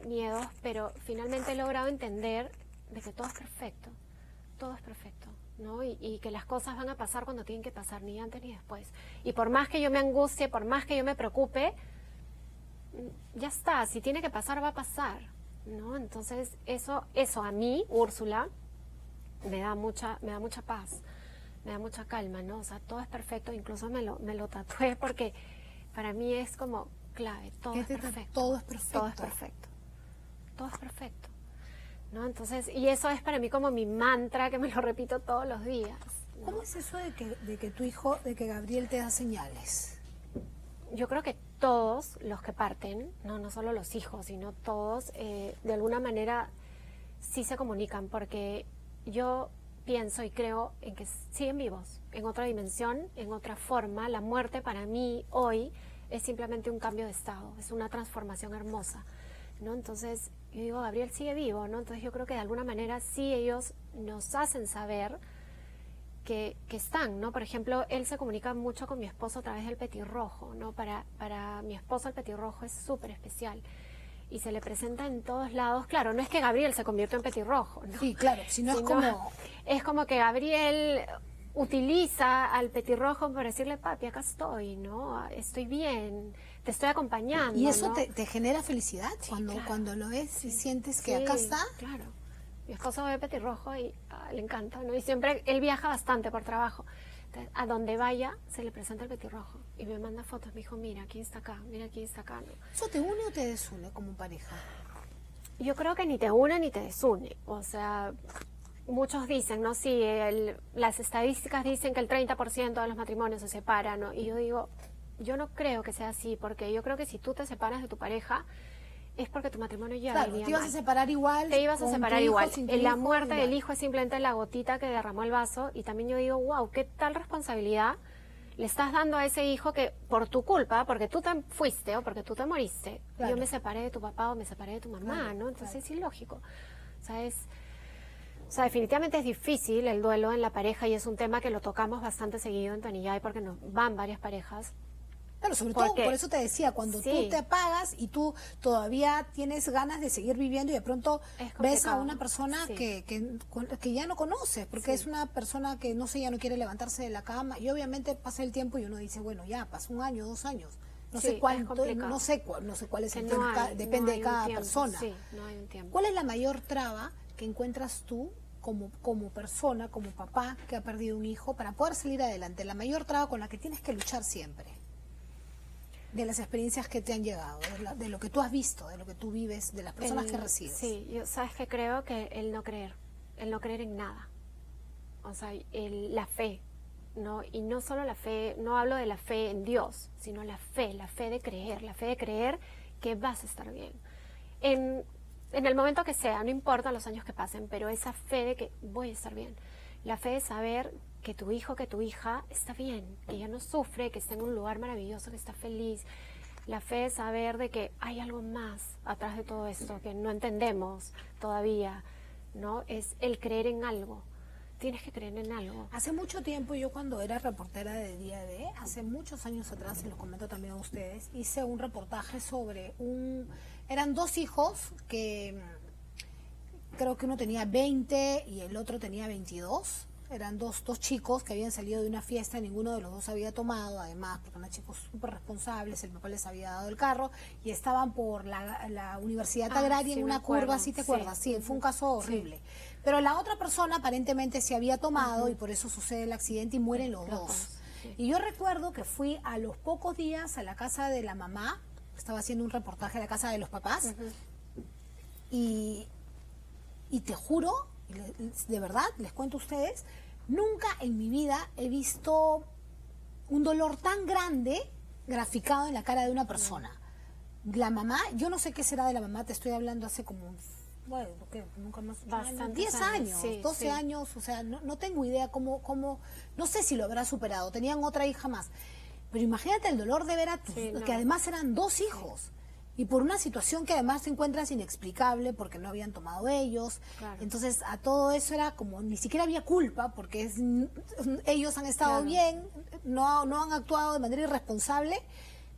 miedos, pero finalmente he logrado entender de que todo es perfecto, ¿no? Y que las cosas van a pasar cuando tienen que pasar, ni antes ni después. Y por más que yo me angustie, por más que yo me preocupe, ya está, si tiene que pasar, va a pasar, ¿no? Entonces eso a mí, Úrsula, me da mucha paz, me da mucha calma, ¿no? O sea, todo es perfecto, incluso me lo tatué porque para mí es como clave, todo es perfecto. Todo es perfecto. Todo es perfecto. Todo es perfecto. ¿No? Entonces, y eso es para mí como mi mantra que me lo repito todos los días, ¿no? ¿Cómo es eso de que tu hijo, de que Gabriel te da señales? Yo creo que todos los que parten, no solo los hijos, sino todos, de alguna manera sí se comunican, porque yo pienso y creo en que siguen vivos, en otra dimensión, en otra forma. La muerte para mí hoy es simplemente un cambio de estado, es una transformación hermosa, ¿no? Entonces, yo digo, Gabriel sigue vivo, ¿no? Entonces yo creo que de alguna manera sí ellos nos hacen saber que están, ¿no? Por ejemplo, él se comunica mucho con mi esposo a través del petirrojo, ¿no? Para mi esposo el petirrojo es súper especial y se le presenta en todos lados. Claro, no es que Gabriel se convirtió en petirrojo, ¿no? Sí, claro, sino es como... Es como que Gabriel utiliza al petirrojo para decirle, papi, acá estoy, ¿no? Estoy bien, te estoy acompañando. ¿Y eso ¿no? te genera felicidad cuando, claro, cuando lo ves sí, y sientes que acá está? Claro. Mi esposo ve petirrojo y le encanta, ¿no? Y siempre, él viaja bastante por trabajo. Entonces, a donde vaya, se le presenta el petirrojo y me manda fotos. Me dijo, mira, quién está acá, mira quién está acá, ¿no? ¿Eso te une o te desune como pareja? Yo creo que ni te une ni te desune. O sea, muchos dicen, ¿no? Sí, las estadísticas dicen que el 30% de los matrimonios se separan, ¿no? Y yo digo, yo no creo que sea así, porque yo creo que si tú te separas de tu pareja, es porque tu matrimonio ya Claro, venía te ibas mal. a separar igual. Te ibas a con tu separar hijo, igual. sin tu La hijo, muerte del igual. hijo es simplemente la gotita que derramó el vaso. Y también yo digo, wow, qué tal responsabilidad le estás dando a ese hijo que por tu culpa, porque tú te fuiste o porque tú te moriste, Claro. yo me separé de tu papá o me separé de tu mamá, Claro, ¿no? Entonces claro. es ilógico. O sea, definitivamente es difícil el duelo en la pareja y es un tema que lo tocamos bastante seguido en Tonillay porque nos van varias parejas. Claro, sobre todo, Porque- por eso te decía, cuando Sí. tú te apagas y tú todavía tienes ganas de seguir viviendo y de pronto Es ves a complicado. una persona Sí. que ya no conoces, porque es una persona que no sé, ya no quiere levantarse de la cama y obviamente pasa el tiempo y uno dice, bueno, ya pasó 1 año, 2 años, no Sí, sé es cuánto, complicado. no sé cuál es Que el no tiempo, hay- depende no de hay un cada tiempo, persona. Sí, no hay un tiempo. ¿Cuál es la mayor traba que encuentras tú como persona, como papá que ha perdido un hijo para poder salir adelante? La mayor traba con la que tienes que luchar siempre. De las experiencias que te han llegado, de lo que tú has visto, de lo que tú vives, de las personas que recibes. Sí, yo sabes que creo que el no creer en nada. O sea, la fe, ¿no? Y no solo la fe, no hablo de la fe en Dios, sino la fe de creer que vas a estar bien. En el momento que sea, no importa los años que pasen, pero esa fe de que voy a estar bien. La fe de saber que tu hijo, que tu hija está bien, que ya no sufre, que está en un lugar maravilloso, que está feliz. La fe de saber de que hay algo más atrás de todo esto que no entendemos todavía, ¿no? Es el creer en algo. Tienes que creer en algo. Hace mucho tiempo, yo cuando era reportera de Día D, hace muchos años atrás, y lo comento también a ustedes, hice un reportaje sobre eran 2 hijos que creo que uno tenía 20 y el otro tenía 22. Eran dos chicos que habían salido de una fiesta, ninguno de los dos había tomado, además, porque eran chicos súper responsables, el papá les había dado el carro, y estaban por la Universidad Agraria sí, en me una acuerdo, curva, ¿sí te sí. acuerdas? Sí, fue un caso horrible. Pero la otra persona aparentemente se había tomado y por eso sucede el accidente y mueren los dos. sí. Y yo recuerdo que fui a los pocos días a la casa de la mamá, estaba haciendo un reportaje a la casa de los papás, y te juro, de verdad, les cuento a ustedes, nunca en mi vida he visto un dolor tan grande graficado en la cara de una persona. La mamá, yo no sé qué será de la mamá, te estoy hablando hace como, bueno, ¿qué? Nunca más, Bastantes 10 años, años, sí, 12 sí. años, o sea, no tengo idea cómo, no sé si lo habrá superado, tenían otra hija más. Pero imagínate el dolor de ver a tus, Sí, no. que además eran 2 hijos. Y por una situación que además te encuentras inexplicable porque no habían tomado ellos. Claro. Entonces a todo eso era como, ni siquiera había culpa porque ellos han estado Claro. bien, no han actuado de manera irresponsable.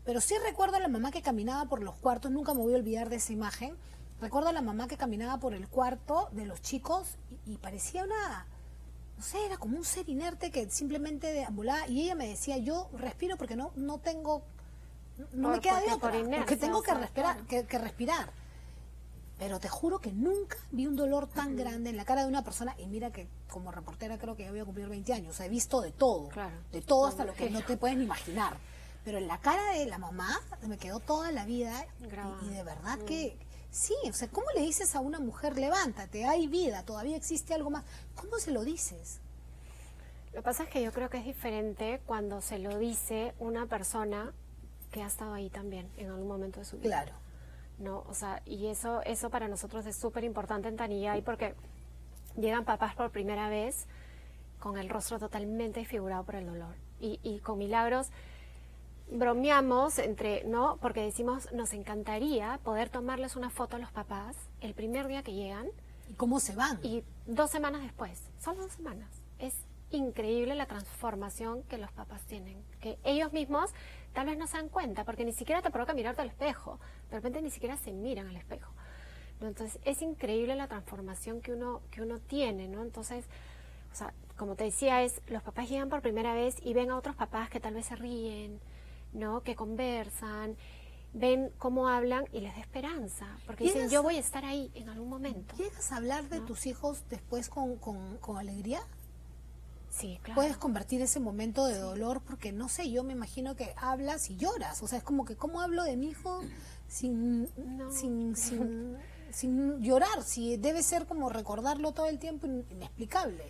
Pero sí recuerdo a la mamá que caminaba por los cuartos, nunca me voy a olvidar de esa imagen. Recuerdo a la mamá que caminaba por el cuarto de los chicos y parecía no sé, era como un ser inerte que simplemente deambulaba. Y ella me decía, yo respiro porque no tengo... No me queda de Porque por otra, inercia, porque tengo o que sea, respirar, claro. que respirar. Pero te juro que nunca vi un dolor tan grande en la cara de una persona. Y mira que como reportera creo que ya voy a cumplir 20 años. O sea, he visto de todo. Claro. De todo Me hasta lo que imagino. no te puedes ni imaginar. Pero en la cara de la mamá me quedó toda la vida. Grabada. Y de verdad que sí. O sea, ¿cómo le dices a una mujer, levántate, hay vida, todavía existe algo más? ¿Cómo se lo dices? Lo que pasa es que yo creo que es diferente cuando se lo dice una persona que ha estado ahí también en algún momento de su vida. Claro. ¿No? O sea, y eso para nosotros es súper importante en Tanillay porque llegan papás por primera vez con el rostro totalmente desfigurado por el dolor. Y con Milagros bromeamos ¿no? Porque decimos, nos encantaría poder tomarles una foto a los papás el primer día que llegan ¿Y cómo se van? y 2 semanas después, solo 2 semanas. Es increíble la transformación que los papás tienen, que ellos mismos tal vez no se dan cuenta, porque ni siquiera te provoca mirarte al espejo, de repente ni siquiera se miran al espejo, ¿no? Entonces es increíble la transformación que uno tiene, ¿no? Entonces, o sea, como te decía, los papás llegan por primera vez y ven a otros papás que tal vez se ríen, ¿no? Que conversan, ven cómo hablan y les da esperanza, porque dicen, ¿Llegas yo a- voy a estar ahí en algún momento. ¿Llegas a hablar de tus hijos después con alegría? Sí, claro. Puedes convertir ese momento de dolor, porque no sé, yo me imagino que hablas y lloras, o sea, es como que ¿cómo hablo de mi hijo sin No. sin llorar? Si debe ser como recordarlo todo el tiempo, inexplicable.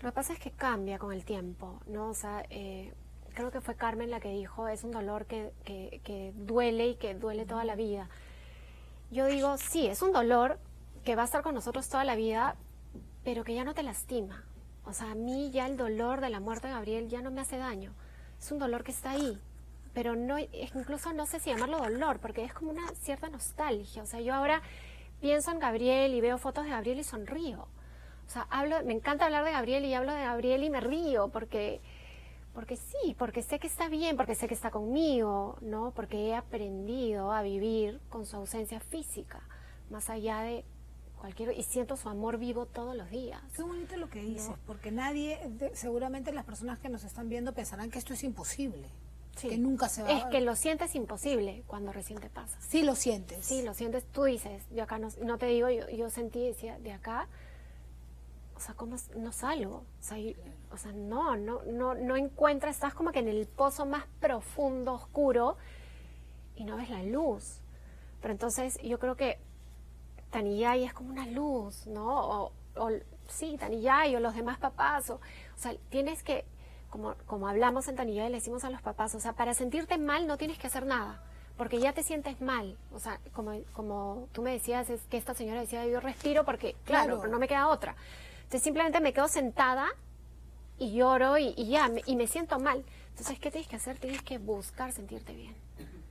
Lo que pasa es que cambia con el tiempo, ¿no? O sea, creo que fue Carmen la que dijo, es un dolor que duele y que duele toda la vida. yo digo, sí, es un dolor que va a estar con nosotros toda la vida, pero que ya no te lastima. O sea, a mí ya el dolor de la muerte de Gabriel ya no me hace daño. Es un dolor que está ahí, pero no, incluso no sé si llamarlo dolor, porque es como una cierta nostalgia. O sea, yo ahora pienso en Gabriel y veo fotos de Gabriel y sonrío. O sea, me encanta hablar de Gabriel y hablo de Gabriel y me río, porque sí, porque sé que está bien, porque sé que está conmigo, ¿no? Porque he aprendido a vivir con su ausencia física, más allá de cualquier... Y siento su amor vivo todos los días. Qué bonito lo que dices, porque seguramente las personas que nos están viendo pensarán que esto es imposible, Sí. que nunca se va a... Es que lo sientes imposible cuando recién te pasa. Sí lo sientes. Sí, lo sientes, tú dices, de acá no te digo, yo sentí y decía, de acá, o sea, ¿cómo no salgo? O sea, no encuentras, estás como que en el pozo más profundo, oscuro, y no ves la luz. Pero entonces yo creo que Tanillay es como una luz, ¿no? Sí, Tanillay o los demás papás, o sea, tienes que, como hablamos en Tanillay, le decimos a los papás, o sea, para sentirte mal no tienes que hacer nada, porque ya te sientes mal. O sea, como tú me decías, es que esta señora decía, yo respiro porque, claro, pero no me queda otra. Entonces simplemente me quedo sentada y lloro y ya, y me siento mal. Entonces, ¿qué tienes que hacer? Tienes que buscar sentirte bien.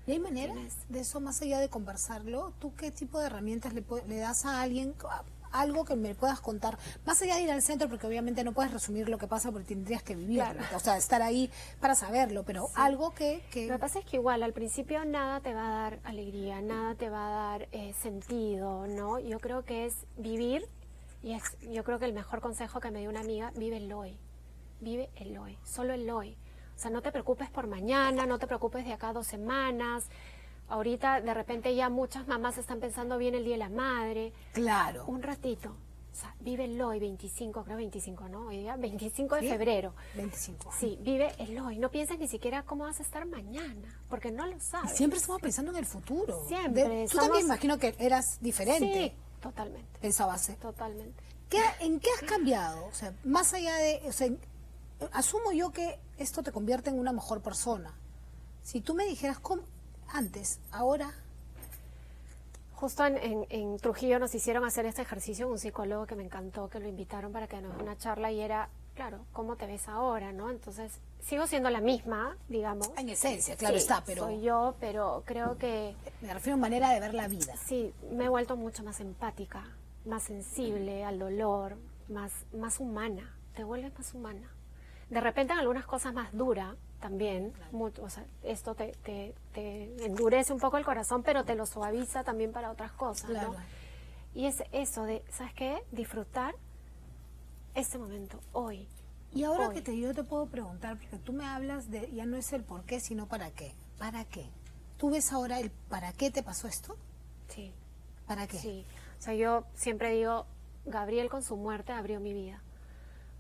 ¿Y hay maneras de eso más allá de conversarlo? ¿Tú qué tipo de herramientas le das a alguien, algo que me puedas contar? Más allá de ir al centro, porque obviamente no puedes resumir lo que pasa porque tendrías que vivirlo, claro. O sea, estar ahí para saberlo, pero sí. Algo que... Lo que pasa es que igual, al principio nada te va a dar alegría, nada te va a dar sentido, ¿no? Yo creo que es vivir, yo creo que el mejor consejo que me dio una amiga, vive el hoy, solo el hoy. O sea, no te preocupes por mañana, no te preocupes de acá 2 semanas. Ahorita, de repente, ya muchas mamás están pensando bien el Día de la Madre. Claro. Un ratito. O sea, vive el hoy, 25, creo 25, ¿no? Hoy día, 25 de febrero. 25. Sí, vive el hoy. No pienses ni siquiera cómo vas a estar mañana, porque no lo sabes. Y siempre estamos pensando en el futuro. Siempre. Tú también imagino que eras diferente. Sí, totalmente. Pensabas. Totalmente. ¿En qué has cambiado? O sea, más allá de... O sea, asumo yo que esto te convierte en una mejor persona. Si tú me dijeras, ¿cómo? Antes, ahora... Justo en Trujillo nos hicieron hacer este ejercicio, un psicólogo que me encantó, que lo invitaron para que nos dé una charla y era, claro, ¿cómo te ves ahora, no? Entonces, sigo siendo la misma, digamos. En esencia, claro, sí, está, pero... soy yo, pero creo que... Me refiero a manera de ver la vida. Sí, me he vuelto mucho más empática, más sensible al dolor, más humana, te vuelves más humana. De repente en algunas cosas más dura también, mucho, o sea, esto te endurece un poco el corazón, pero te lo suaviza también para otras cosas, claro. ¿No? Y es eso de, ¿sabes qué? Disfrutar este momento, hoy. Y ahora hoy. Yo te puedo preguntar, porque tú me hablas de, ya no es el por qué, sino para qué. ¿Para qué? ¿Tú ves ahora el para qué te pasó esto? Sí. ¿Para qué? Sí. O sea, yo siempre digo, Gabriel con su muerte abrió mi vida.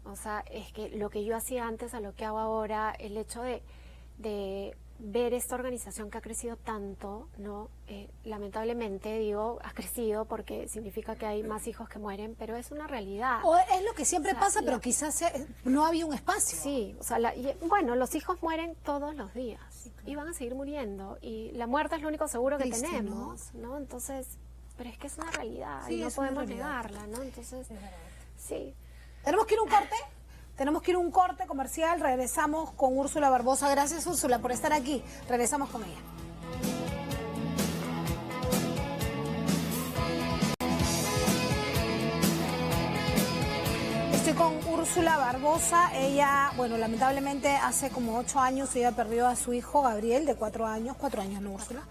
O sea, es que lo que yo hacía antes a lo que hago ahora, el hecho de ver esta organización que ha crecido tanto, ¿no? Lamentablemente, digo, ha crecido porque significa que hay más hijos que mueren, pero es una realidad. O es lo que siempre pasa, pero quizás no había un espacio. Sí, o sea, bueno, los hijos mueren todos los días y van a seguir muriendo. Y la muerte es lo único seguro que tenemos, ¿no? Entonces, pero es que es una realidad y no podemos negarla, ¿no? Entonces, sí. ¿Tenemos que ir a un corte? Tenemos que ir a un corte comercial. Regresamos con Úrsula Barbosa. Gracias, Úrsula, por estar aquí. Regresamos con ella. Estoy con Úrsula Barbosa. Ella, bueno, lamentablemente hace como 8 años ella perdió a su hijo Gabriel, de 4 años. 4 años, no, Úrsula.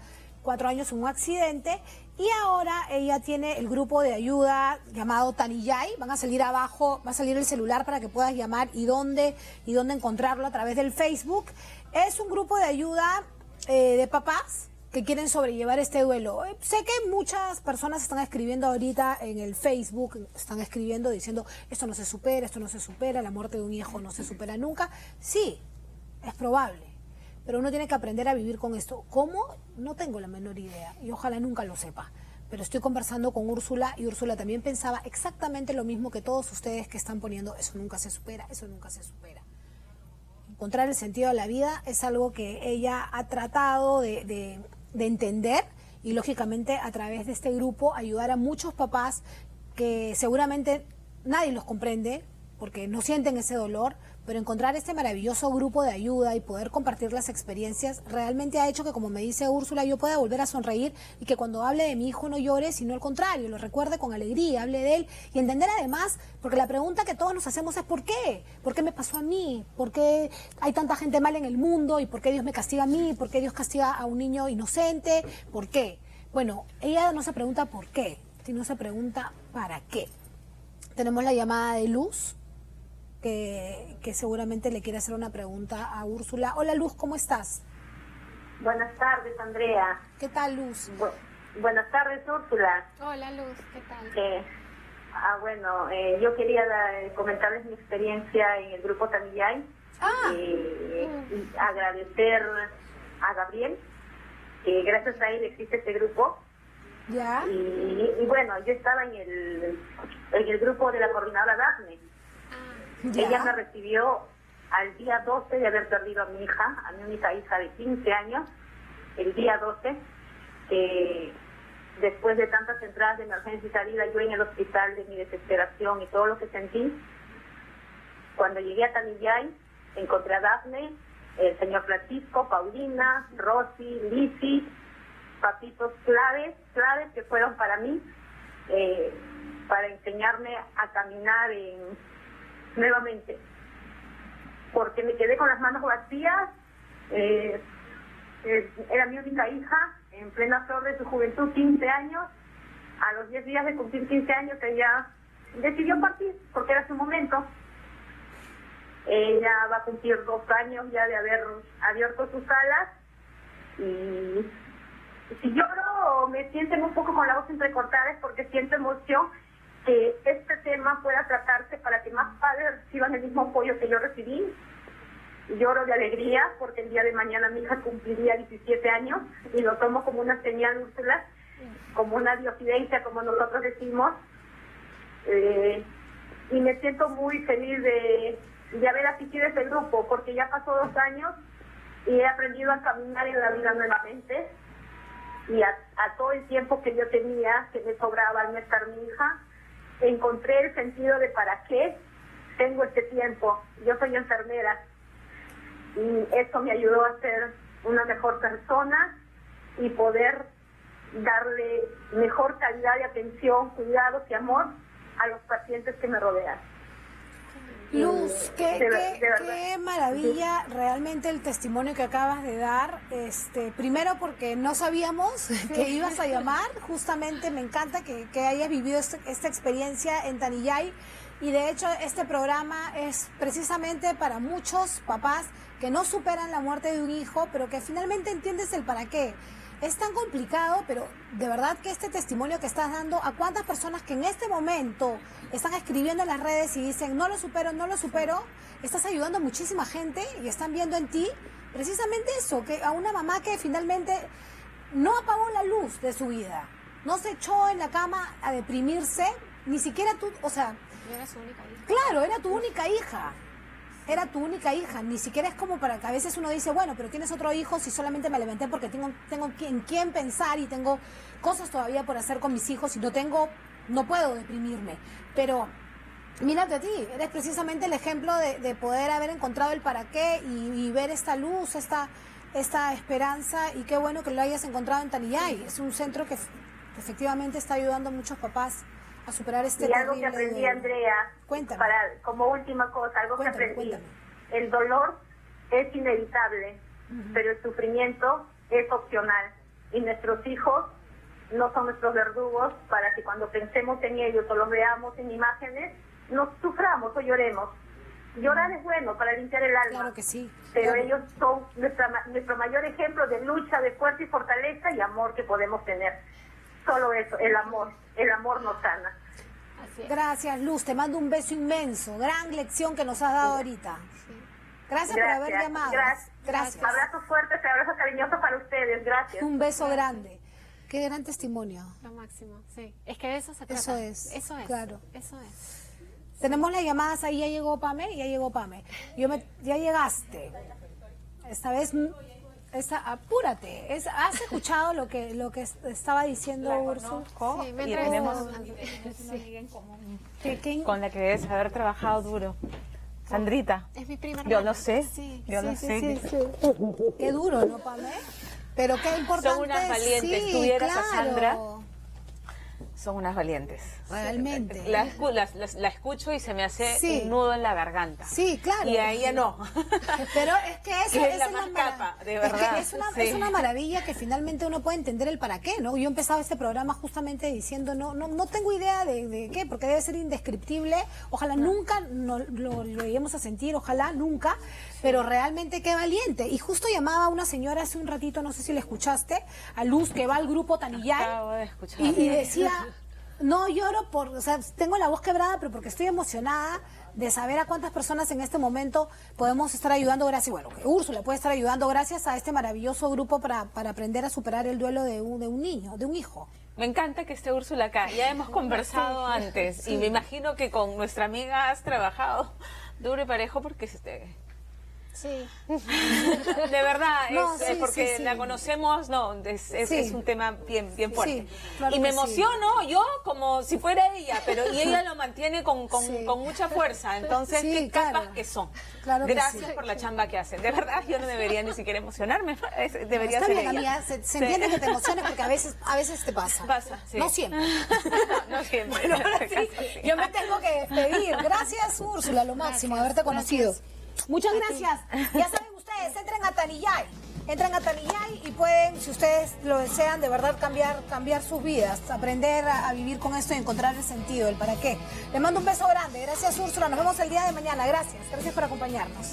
4 años en un accidente, y ahora ella tiene el grupo de ayuda llamado Tanillay. Van a salir abajo, va a salir el celular para que puedas llamar y dónde encontrarlo a través del Facebook. Es un grupo de ayuda de papás que quieren sobrellevar este duelo. Sé que muchas personas están escribiendo ahorita en el Facebook, están escribiendo diciendo esto no se supera, la muerte de un hijo no se supera nunca. Sí, es probable. Pero uno tiene que aprender a vivir con esto. ¿Cómo? No tengo la menor idea y ojalá nunca lo sepa. Pero estoy conversando con Úrsula y Úrsula también pensaba exactamente lo mismo que todos ustedes que están poniendo, eso nunca se supera, eso nunca se supera. Encontrar el sentido de la vida es algo que ella ha tratado de entender y lógicamente a través de este grupo ayudar a muchos papás que seguramente nadie los comprende porque no sienten ese dolor, pero encontrar este maravilloso grupo de ayuda y poder compartir las experiencias realmente ha hecho que, como me dice Úrsula, yo pueda volver a sonreír y que cuando hable de mi hijo no llore, sino al contrario, lo recuerde con alegría, hable de él y entender además, porque la pregunta que todos nos hacemos es ¿por qué? ¿Por qué me pasó a mí? ¿Por qué hay tanta gente mala en el mundo? ¿Y por qué Dios me castiga a mí? ¿Por qué Dios castiga a un niño inocente? ¿Por qué? Bueno, ella no se pregunta por qué, sino se pregunta para qué. Tenemos la llamada de Luz, que seguramente le quiere hacer una pregunta a Úrsula. Hola Luz, ¿cómo estás? Buenas tardes, Andrea. ¿Qué tal, Luz? Buenas tardes, Úrsula. Hola Luz, ¿qué tal? Yo quería comentarles mi experiencia en el grupo Tanillay y agradecer a Gabriel, que gracias a él existe este grupo. ¿Ya? Y bueno, yo estaba en el grupo de la coordinadora Dafne. ¿Ya? Ella me recibió al día 12 de haber perdido a mi hija, a mi única hija de 15 años, el día 12, después de tantas entradas de emergencia y salida, yo en el hospital de mi desesperación y todo lo que sentí. Cuando llegué a Tanillay, encontré a Dafne, el señor Francisco, Paulina, Rosy, Lizzy, papitos claves que fueron para mí, para enseñarme a caminar nuevamente, porque me quedé con las manos vacías. Era mi única hija, en plena flor de su juventud, 15 años. A los 10 días de cumplir 15 años, ella decidió partir, porque era su momento. Ella va a cumplir 2 años ya de haber abierto sus alas, y si lloro me sienten un poco con la voz entrecortada, es porque siento emoción que este tema pueda tratarse para que más padres reciban el mismo apoyo que yo recibí. Lloro de alegría porque el día de mañana mi hija cumpliría 17 años y lo tomo como una señal, Úrsula, como una diosidencia, como nosotros decimos. Y me siento muy feliz de haber asistido a este grupo, porque ya pasó 2 años y he aprendido a caminar en la vida nuevamente. Y a todo el tiempo que yo tenía, que me sobraba al no estar mi hija, encontré el sentido de para qué tengo este tiempo. Yo soy enfermera y eso me ayudó a ser una mejor persona y poder darle mejor calidad de atención, cuidados y amor a los pacientes que me rodean. Luz, qué maravilla realmente el testimonio que acabas de dar. Primero porque no sabíamos que ibas a llamar, justamente me encanta que hayas vivido esta experiencia en Tanillay, y de hecho este programa es precisamente para muchos papás que no superan la muerte de un hijo, pero que finalmente entiendes el para qué. Es tan complicado, pero de verdad que este testimonio que estás dando, a cuántas personas que en este momento están escribiendo en las redes y dicen no lo supero, estás ayudando a muchísima gente y están viendo en ti precisamente eso, que a una mamá que finalmente no apagó la luz de su vida, no se echó en la cama a deprimirse, ni siquiera tú, o sea, Era su única hija. Claro, era tu única hija. Era tu única hija, ni siquiera es como para que a veces uno dice, bueno, pero tienes otro hijo si solamente me levanté porque tengo en quién pensar y tengo cosas todavía por hacer con mis hijos y no puedo deprimirme. Pero mírate a ti, eres precisamente el ejemplo de poder haber encontrado el para qué y ver esta luz, esta esperanza, y qué bueno que lo hayas encontrado en Tanillay. Es un centro que efectivamente está ayudando a muchos papás a superar este y algo que aprendí, Andrea, Cuéntame. como última cosa, algo Cuéntame, que aprendí. cuéntame. El dolor es inevitable, pero el sufrimiento es opcional. Y nuestros hijos no son nuestros verdugos para que cuando pensemos en ellos o los veamos en imágenes, nos suframos o lloremos. Llorar es bueno para limpiar el alma. Claro que sí. Pero claro. ellos son nuestro mayor ejemplo de lucha, de fuerza y fortaleza y amor que podemos tener. Solo eso, el amor nos sana. Así es. Gracias, Luz, te mando un beso inmenso. Gran lección que nos has dado ahorita. Gracias por haber llamado. Gracias. Abrazos fuertes, abrazos cariñosos para ustedes. Gracias. Un beso grande. Qué gran testimonio. Lo máximo, sí. Es que de eso se trata. Eso es, Eso es. claro. Eso es. Tenemos las llamadas ahí, ya llegó Pame. Ya llegaste. Esta vez Apúrate. ¿Has escuchado lo que estaba diciendo Úrsula? Sí, me Y entrevistó tenemos bastante. con la que debes haber trabajado duro. Sandrita. Es mi prima Yo hermana. lo sé. Sí, Yo lo sé. Qué duro, ¿no, Pamé? Pero qué importante. Son unas valientes. Sí, Tú vieras claro. a Sandra. Son unas valientes. Realmente. La escucho y se me hace Sí. un nudo en la garganta. Sí, claro. Y a ella no. Pero es que eso Que es esa la más mara- capa, de es verdad. que es Sí. una maravilla que finalmente uno puede entender el para qué, ¿no? Yo empezaba este programa justamente diciendo, no tengo idea de qué, porque debe ser indescriptible. Ojalá nunca lo lleguemos a sentir, ojalá nunca, pero realmente qué valiente. Y justo llamaba a una señora hace un ratito, no sé si la escuchaste, a Luz, que va al grupo Tanillay, Acabo de escuchar. y decía... No lloro o sea, tengo la voz quebrada, pero porque estoy emocionada de saber a cuántas personas en este momento podemos estar ayudando gracias, bueno, que Úrsula puede estar ayudando gracias a este maravilloso grupo para aprender a superar el duelo de un niño, de un hijo. Me encanta que esté Úrsula acá. Ya hemos conversado antes y me imagino que con nuestra amiga has trabajado duro y parejo porque Sí. de verdad, No, es sí, porque sí. la conocemos, Sí. es un tema bien fuerte. Sí, claro y me que sí. emociono yo como si fuera ella, y ella lo mantiene con Sí. mucha fuerza. Entonces, Sí, qué claro. capas que son. Claro que Gracias sí. por la chamba que hacen. De verdad, yo no debería ni siquiera emocionarme. Debería Está ser bien, ella. amiga, se entiende que te emociones porque a veces te pasa. Pasa, sí. No siempre. No siempre. Bueno, ahora sí, yo me tengo que despedir. Gracias, Úrsula, lo máximo, haberte conocido. Muchas gracias. Ya saben ustedes, entren a Tanillay. Entren a Tanillay y pueden, si ustedes lo desean, de verdad cambiar sus vidas, aprender a vivir con esto y encontrar el sentido, el para qué. Les mando un beso grande. Gracias, Úrsula. Nos vemos el día de mañana. Gracias. Gracias por acompañarnos.